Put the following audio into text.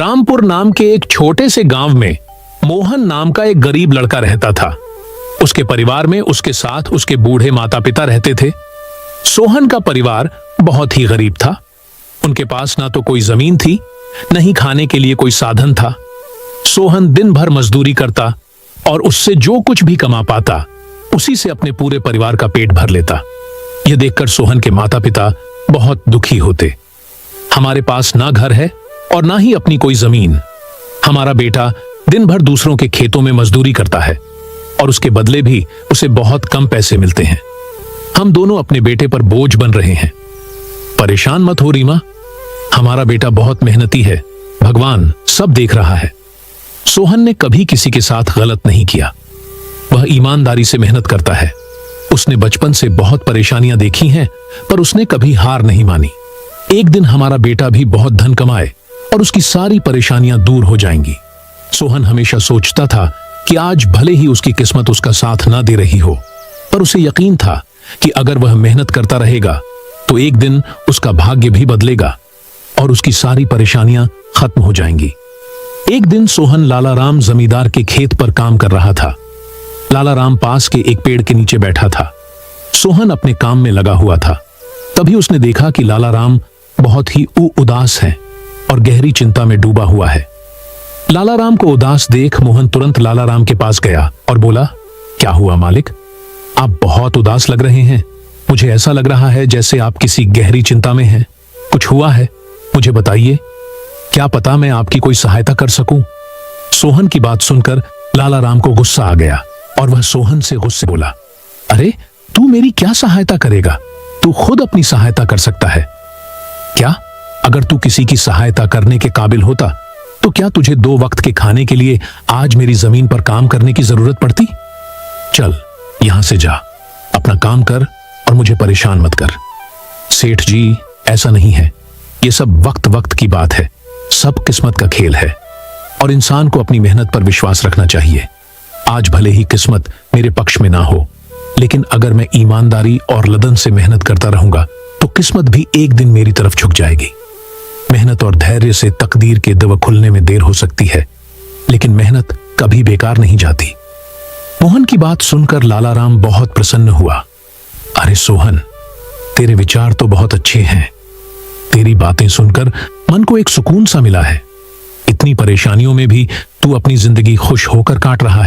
रामपुर नाम के एक छोटे से गांव में मोहन नाम का एक गरीब लड़का रहता था। उसके परिवार में उसके साथ उसके बूढ़े माता पिता रहते थे। सोहन का परिवार बहुत ही गरीब था। उनके पास ना तो कोई जमीन थी, न ही खाने के लिए कोई साधन था। सोहन दिन भर मजदूरी करता और उससे जो कुछ भी कमा पाता उसी से अपने पूरे परिवार का पेट भर लेता। यह देखकर सोहन के माता पिता बहुत दुखी होते। हमारे पास ना घर है और ना ही अपनी कोई जमीन। हमारा बेटा दिन भर दूसरों के खेतों में मजदूरी करता है और उसके बदले भी उसे बहुत कम पैसे मिलते हैं। हम दोनों अपने बेटे पर बोझ बन रहे हैं। परेशान मत हो रीमा, हमारा बेटा बहुत मेहनती है, भगवान सब देख रहा है। सोहन ने कभी किसी के साथ गलत नहीं किया। वह ईमानदारी से मेहनत करता है। उसने बचपन से बहुत परेशानियां देखी हैं, पर उसने कभी हार नहीं मानी। एक दिन हमारा बेटा भी बहुत धन कमाए और उसकी सारी परेशानियां दूर हो जाएंगी। सोहन हमेशा सोचता था कि आज भले ही उसकी किस्मत उसका साथ ना दे रही हो, पर उसे यकीन था कि अगर वह मेहनत करता रहेगा तो एक दिन उसका भाग्य भी बदलेगा और उसकी सारी परेशानियां खत्म हो जाएंगी। एक दिन सोहन लाला राम जमींदार के खेत पर काम कर रहा था। लाला राम पास के एक पेड़ के नीचे बैठा था। सोहन अपने काम में लगा हुआ था। तभी उसने देखा कि लाला राम बहुत ही उदास है और गहरी चिंता में डूबा हुआ है। लाला राम को उदास देख मोहन तुरंत लाला राम के पास गया और बोला, क्या हुआ मालिक, आप बहुत उदास लग रहे हैं। मुझे ऐसा लग रहा है जैसे आप किसी गहरी चिंता में हैं। कुछ हुआ है, मुझे बताइए, क्या पता मैं आपकी कोई सहायता कर सकूं। सोहन की बात सुनकर लाला राम को गुस्सा आ गया और वह सोहन से गुस्से बोला, अरे तू मेरी क्या सहायता करेगा, तू खुद अपनी सहायता कर सकता है। क्या अगर तू किसी की सहायता करने के काबिल होता तो क्या तुझे 2 वक्त के खाने के लिए आज मेरी जमीन पर काम करने की जरूरत पड़ती। चल यहां से जा, अपना काम कर और मुझे परेशान मत कर। सेठ जी, ऐसा नहीं है, ये सब वक्त वक्त की बात है। सब किस्मत का खेल है और इंसान को अपनी मेहनत पर विश्वास रखना चाहिए। आज भले ही किस्मत मेरे पक्ष में ना हो, लेकिन अगर मैं ईमानदारी और लगन से मेहनत करता रहूंगा तो किस्मत भी एक दिन मेरी तरफ झुक जाएगी। मेहनत और धैर्य से तकदीर के दव खुलने में देर हो सकती है, लेकिन मेहनत कभी बेकार नहीं जाती। मोहन की बात सुनकर लाला राम बहुत प्रसन्न हुआ। अरे सोहन, तेरे विचार तो बहुत अच्छे हैं। तेरी बातें सुनकर मन को एक सुकून सा मिला है। इतनी परेशानियों में भी तू अपनी जिंदगी खुश होकर काट रहा है।